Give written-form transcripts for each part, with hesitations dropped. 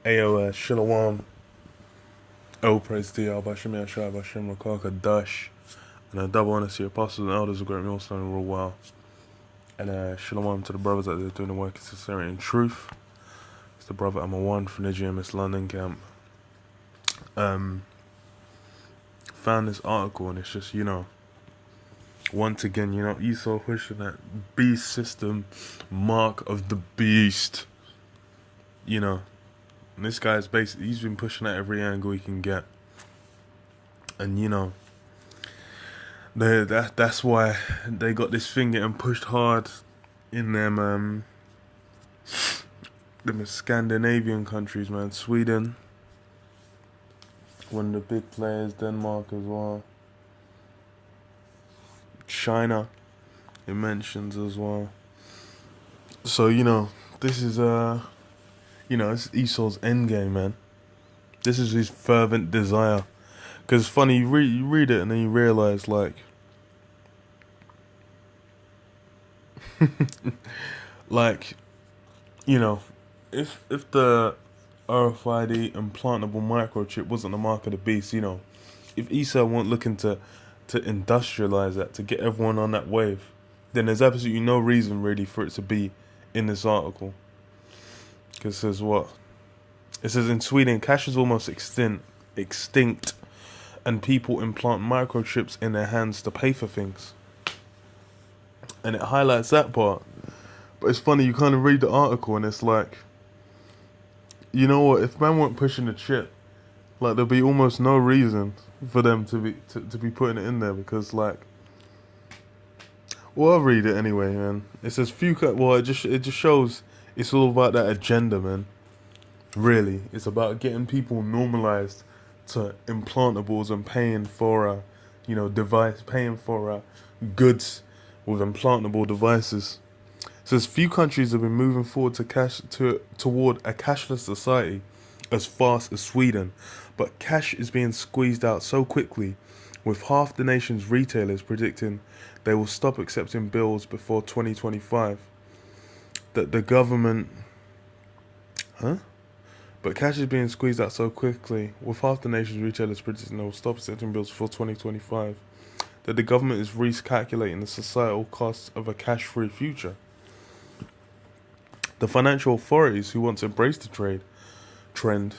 Ayo, Shalom, O praise to Yah, Bashem Yashai, Bashem Rakaka, Dash, and a double honor to your apostles and elders of GreatMillStone real well. And Shalom to the brothers that they're doing the work of sincerity and truth. It's the brother I'm from the GMSLondon camp. Found this article and it's just, once again, Esau pushing that beast system, mark of the beast. And this guy's basically, he's been pushing at every angle he can get. And that's why they got this thing getting pushed hard in them Scandinavian countries, man. Sweden, one of the big players, Denmark as well. China, it mentions as well. So, this is it's Esau's endgame, man. This is his fervent desire. Because it's funny, you read it and then you realize, like, like, if the RFID implantable microchip wasn't the mark of the beast, if Esau weren't looking to industrialize that, to get everyone on that wave, then there's absolutely no reason really for it to be in this article. Because it says what? It says in Sweden, cash is almost extinct, and people implant microchips in their hands to pay for things. And it highlights that part. But it's funny, you kind of read the article and it's like, you know what, if man weren't pushing the chip, like there'd be almost no reason for them to be putting it in there, because like, well, I'll read it anyway, man. It says it just shows it's all about that agenda, man. Really, it's about getting people normalized to implantables and paying for paying for goods with implantable devices. It says few countries have been moving forward toward a cashless society as fast as Sweden, but cash is being squeezed out so quickly, with half the nation's retailers predicting they will stop accepting bills before 2025. That the government, But cash is being squeezed out so quickly, with half the nation's retailers predicting they will stop accepting bills before 2025, that the government is recalculating the societal costs of a cash-free future. The financial authorities, who want to embrace the trend,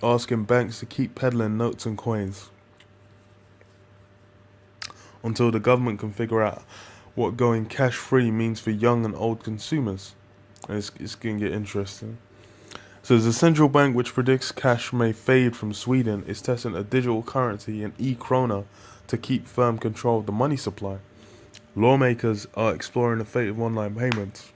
asking banks to keep peddling notes and coins until the government can figure out what going cash-free means for young and old consumers. And it's going to get interesting. So the central bank, which predicts cash may fade from Sweden, is testing a digital currency in e-krona to keep firm control of the money supply. Lawmakers are exploring the fate of online payments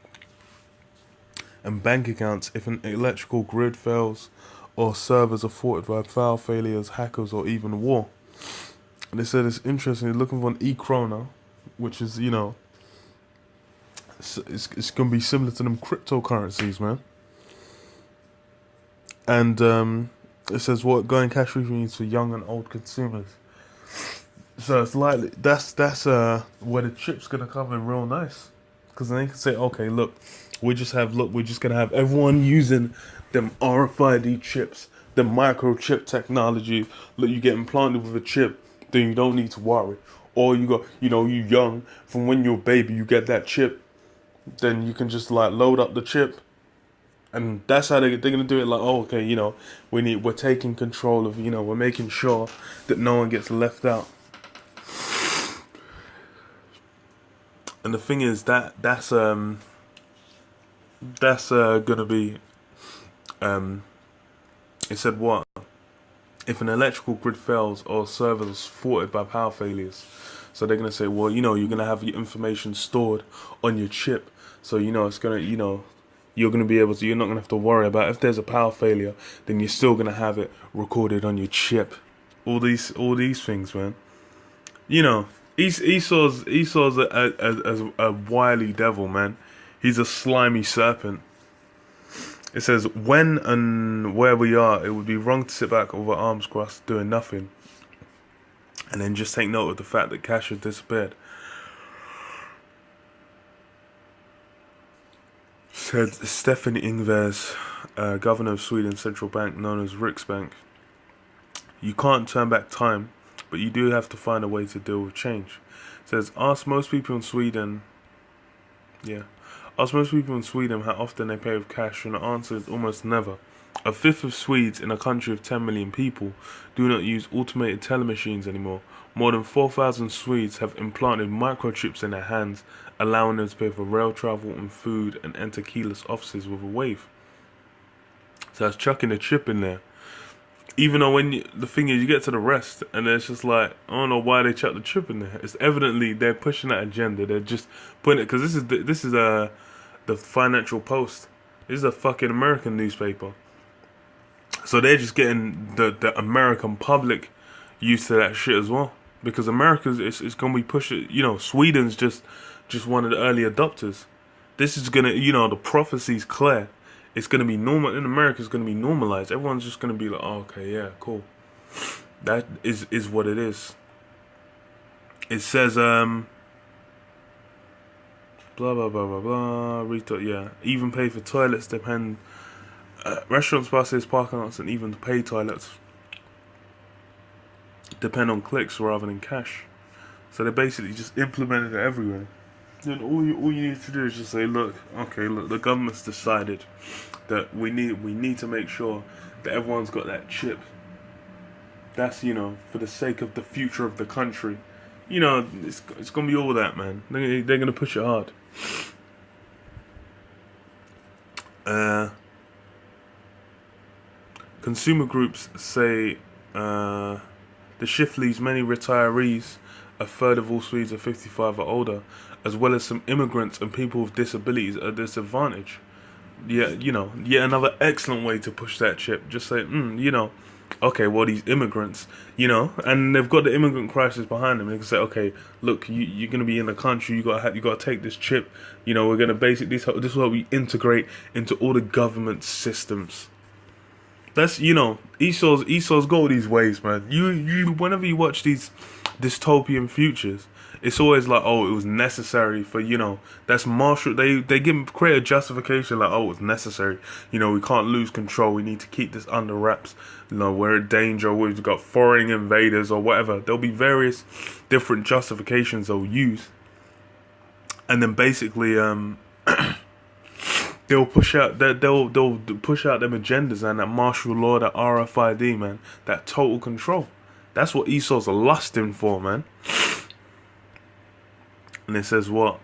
and bank accounts if an electrical grid fails or servers are thwarted by power failures, hackers, or even war. And they said it's interesting, they're looking for an e-krona, which is, it's going to be similar to them cryptocurrencies, man. And it says what going cash free means for young and old consumers. So it's likely that's where the chip's gonna come in real nice, because then they can say, okay, look, we're just gonna have everyone using them RFID chips, the microchip technology. Look, you get implanted with a chip, then you don't need to worry. Or you got, you young, from when you're a baby, you get that chip, then you can just like load up the chip. And that's how they're gonna do it. Like, oh, okay, we're taking control of, we're making sure that no one gets left out. And the thing is that's gonna be, it said what? If an electrical grid fails or servers thwarted by power failures, so they're gonna say, well, you're gonna have your information stored on your chip, so it's gonna, you're going to be able to, you're not going to have to worry about if there's a power failure, then you're still going to have it recorded on your chip. All these things, man. Esau's a wily devil, man. He's a slimy serpent. It says, when and where we are, it would be wrong to sit back with our arms crossed doing nothing, and then just take note of the fact that cash has disappeared. Said Stephanie Ingves, governor of Sweden's central bank, known as Riksbank. You can't turn back time, but you do have to find a way to deal with change. It says, ask most people in Sweden how often they pay with cash, and the answer is almost never. A fifth of Swedes in a country of 10 million people do not use automated teller machines anymore. More than 4,000 Swedes have implanted microchips in their hands, allowing them to pay for rail travel and food and enter keyless offices with a wave. So that's chucking a chip in there. Even though the thing is, you get to the rest, and it's just like, I don't know why they chuck the chip in there. It's evidently they're pushing that agenda. They're just putting it, because this is the Financial Post. This is a fucking American newspaper. So they're just getting the American public used to that shit as well, because America's it's gonna be pushing. Sweden's just one of the early adopters. This is gonna, the prophecy's clear. It's going to be normal. In America, it's going to be normalized. Everyone's just going to be like, oh, okay, yeah, cool. That is what it is. It says, blah, blah, blah, blah, blah. Retail, yeah. Even pay for toilets depend. Restaurants, buses, parking lots, and even pay toilets depend on clicks rather than cash. So they basically just implemented it everywhere. Then all you need to do is just say, look, the government's decided that we need to make sure that everyone's got that chip. That's, for the sake of the future of the country. It's gonna be all that, man. They're gonna push it hard. Consumer groups say the shift leaves many retirees. A third of all Swedes are 55 or older, as well as some immigrants and people with disabilities at a disadvantage. Yeah, yet another excellent way to push that chip. Just say, okay, well, these immigrants, and they've got the immigrant crisis behind them. They can say, okay, look, you're going to be in the country, you got to take this chip. We're going to basically, this is what we integrate into all the government systems. That's, Esau's got all these ways, man. You whenever you watch these dystopian futures, it's always like, oh, it was necessary for, that's Marshall. They create a justification like, oh, it's necessary. We can't lose control. We need to keep this under wraps. We're in danger. We've got foreign invaders or whatever. There'll be various different justifications they'll use, and then basically, they'll push out them agendas and that martial law, that RFID, man, that total control. That's what Esau's lusting for, man. And it says what?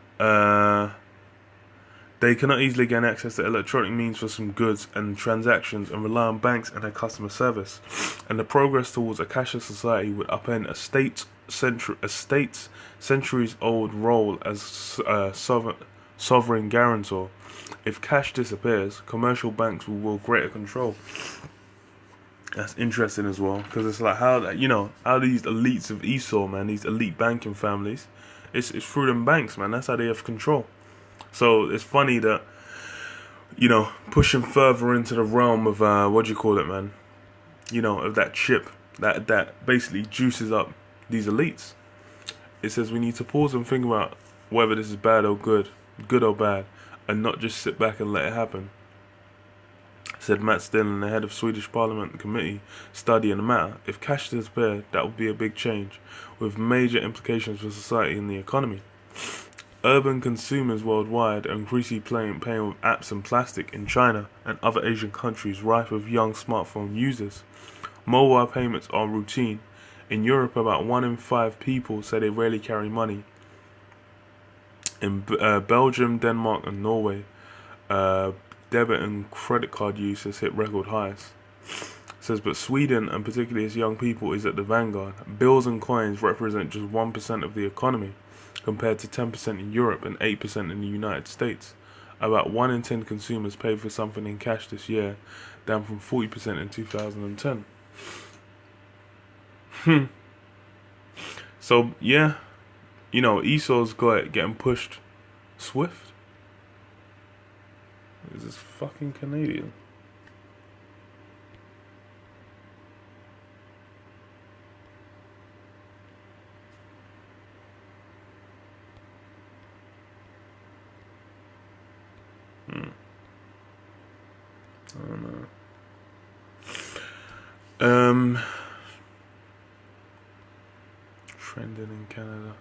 They cannot easily gain access to electronic means for some goods and transactions and rely on banks and their customer service. And the progress towards a cashless society would upend a state's centuries-old role as sovereign guarantor. If cash disappears, commercial banks will wield greater control. That's interesting as well, because it's like how these elites of Esau, man, these elite banking families, it's through them banks, man. That's how they have control. So it's funny that, pushing further into the realm of what do you call it, man? Of that chip that basically juices up these elites. It says we need to pause and think about whether this is bad or good or bad, and not just sit back and let it happen. Said Matt Stillen, the head of Swedish Parliament Committee studying the matter. If cash disappeared, that would be a big change, with major implications for society and the economy. Urban consumers worldwide are increasingly paying with apps and plastic in China and other Asian countries rife with young smartphone users. Mobile payments are routine. In Europe, about 1 in 5 people say they rarely carry money. In Belgium, Denmark and Norway, debit and credit card use has hit record highs. It says, but Sweden, and particularly its young people, is at the vanguard. Bills and coins represent just 1% of the economy, compared to 10% in Europe and 8% in the United States. About 1 in 10 consumers paid for something in cash this year, down from 40% in 2010. So, yeah, Esau's got it getting pushed swift. Is this fucking Canadian? I don't know. Trending in Canada.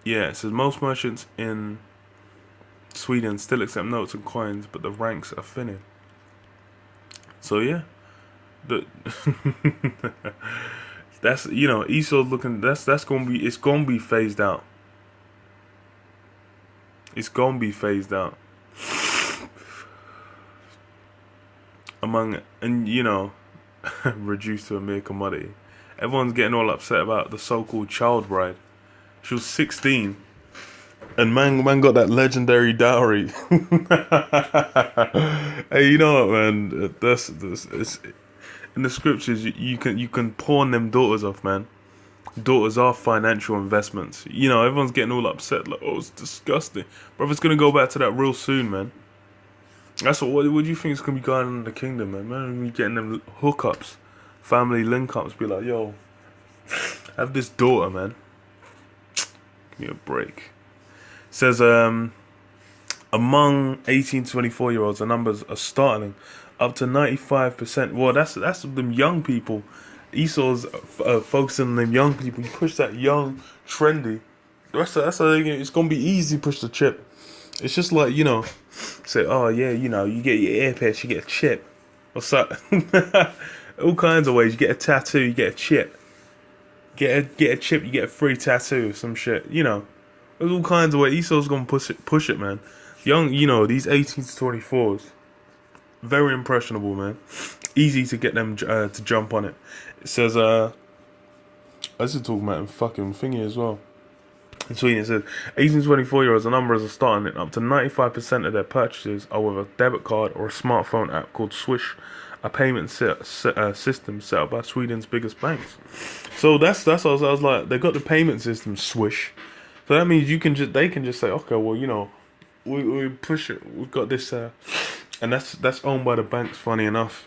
Yeah, it says most merchants in Sweden still accept notes and coins, but the ranks are thinning. So yeah, that's ESO's looking. That's gonna be. It's gonna be phased out. It's gonna be phased out. Reduced to a mere commodity. Everyone's getting all upset about the so-called child bride. She was 16, and man got that legendary dowry. Hey, you know what, man? That's it's in the scriptures. You can pawn them daughters off, man. Daughters are financial investments. Everyone's getting all upset, like, oh, it's disgusting. Brother's gonna go back to that real soon, man. That's what do you think is gonna be going on in the kingdom, man? Man, we getting them hookups, family link-ups. Be like, yo, have this daughter, man. Give me a break. It says, among 18 to 24-year-olds, the numbers are startling, up to 95%. Well, that's them young people. Esau's focusing on them young people. You push that young, trendy. That's how it's gonna be easy to push the chip. It's just like, say, oh yeah, you get your earpiece, you get a chip. What's up? All kinds of ways. You get a tattoo, you get a chip. Get a chip, you get a free tattoo, some shit. There's all kinds of ways. Esau's gonna push it, man. Young, these 18 to 24s, very impressionable, man. Easy to get them to jump on it. It says, I was just talking about fucking thingy as well. In Sweden, it says 18 to 24-year-olds, the numbers are starting it. Up to 95% of their purchases are with a debit card or a smartphone app called Swish, a payment system set up by Sweden's biggest banks. So that's what I was like. They got the payment system Swish, so that means they can just say, okay, well, we push it. We've got this, and that's owned by the banks. Funny enough,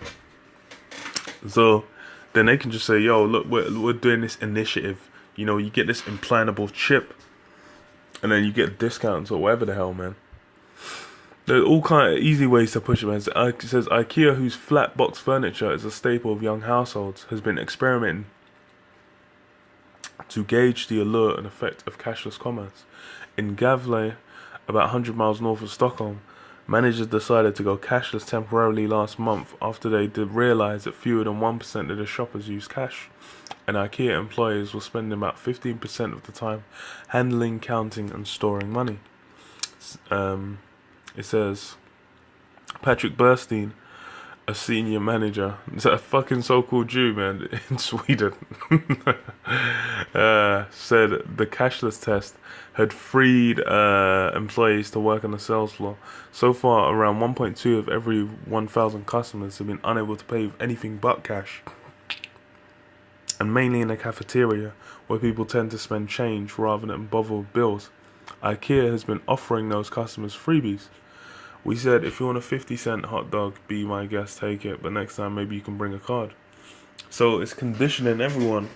so then they can just say, yo, look, we're doing this initiative. You get this implantable chip, and then you get discounts or whatever the hell, man. There's all kind of easy ways to push it, man. It says IKEA, whose flat box furniture is a staple of young households, has been experimenting to gauge the allure and effect of cashless commerce. In Gävle, about 100 miles north of Stockholm, managers decided to go cashless temporarily last month after they did realize that fewer than 1% of the shoppers use cash, and IKEA employees were spending about 15% of the time handling, counting, and storing money. It says Patrick Burstein, a senior manager, is that a fucking so-called Jew, man, in Sweden, said the cashless test had freed employees to work on the sales floor. So far, around 1.2 of every 1,000 customers have been unable to pay with anything but cash, and mainly in the cafeteria, where people tend to spend change rather than bother with bills. IKEA has been offering those customers freebies. We said, if you want a 50-cent hot dog, be my guest, take it. But next time, maybe you can bring a card. So it's conditioning everyone.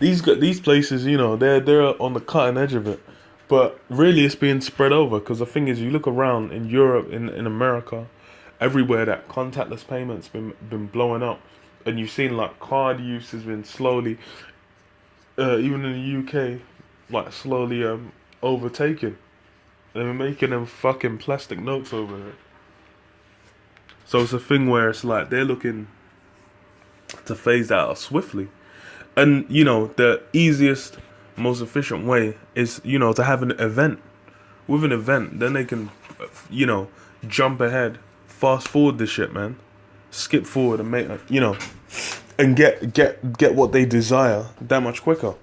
These places, they're on the cutting edge of it. But really, it's being spread over. Because the thing is, you look around in Europe, in America, everywhere that contactless payments been blowing up. And you've seen, like, card use has been slowly, even in the UK, like, slowly overtaken. They're making them fucking plastic notes over it. So it's a thing where it's like they're looking to phase that out swiftly. And, the easiest, most efficient way is, to have an event. With an event, then they can, jump ahead, fast forward this shit, man. Skip forward and make, and get what they desire that much quicker.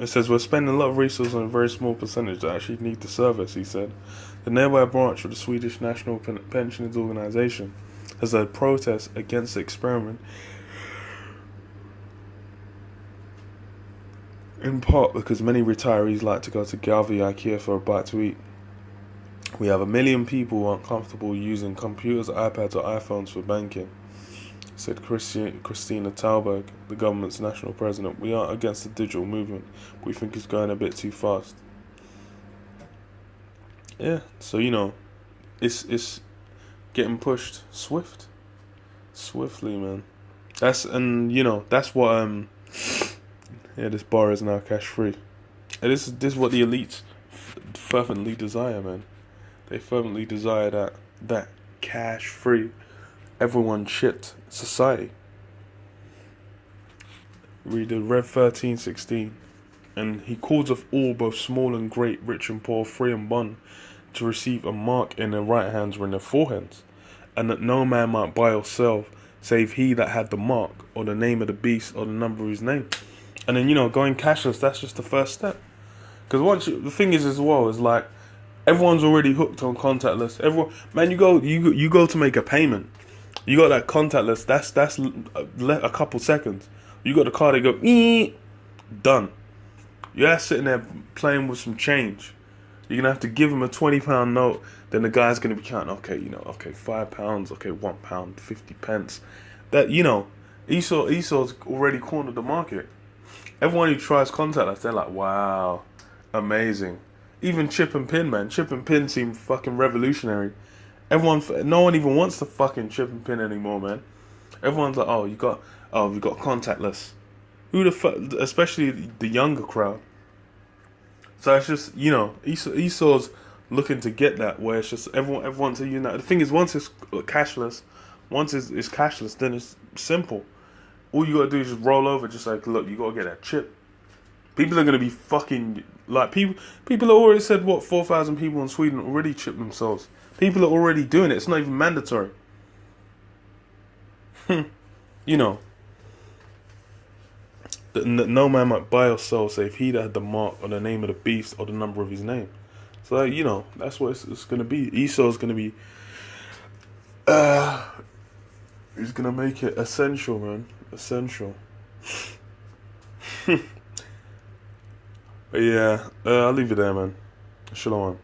It says we're spending a lot of resources on a very small percentage that actually need the service, he said. The nearby branch of the Swedish National Pensions Organisation has led protests against the experiment, in part because many retirees like to go to Gävle IKEA for a bite to eat. We have 1 million people who aren't comfortable using computers, iPads or iPhones for banking. Said Christina Talberg, the government's national president. We aren't against the digital movement, but we think it's going a bit too fast. Yeah, so it's getting pushed swiftly, man. That's what this bar is now cash free. And this is what the elites fervently desire, man. They fervently desire that cash free, everyone shit society. Read the Rev 13:16, and he calls of all, both small and great, rich and poor, free and bond, to receive a mark in their right hands or in their foreheads, and that no man might buy or sell, save he that had the mark, or the name of the beast, or the number of his name. And then going cashless, that's just the first step. Because the thing is as well is like everyone's already hooked on contactless. Everyone, man, you go to make a payment, you got that contactless. That's a couple seconds. You got the card, they go done. You're sitting there playing with some change. You're gonna have to give him a £20 note. Then the guy's gonna be counting. Okay, £5. Okay, £1, 50 pence. That Esau's already cornered the market. Everyone who tries contactless, they're like, wow, amazing. Even chip and pin, man. Chip and pin seem fucking revolutionary. No one even wants to fucking chip and pin anymore, man. Everyone's like, we got contactless. Who the fuck? Especially the younger crowd. So it's just Esau's looking to get that where it's just everyone to unite. The thing is, once it's cashless, then it's simple. All you gotta do is just roll over, just like, look, you gotta get that chip. People are gonna be fucking like people have already said 4,000 people in Sweden already chipped themselves. People are already doing it. It's not even mandatory. That no man might buy or sell save he that had the mark or the name of the beast or the number of his name. So that's what it's gonna be. Esau's gonna be he's gonna make it essential, man. Essential. But yeah, I'll leave it there, man. Shalom.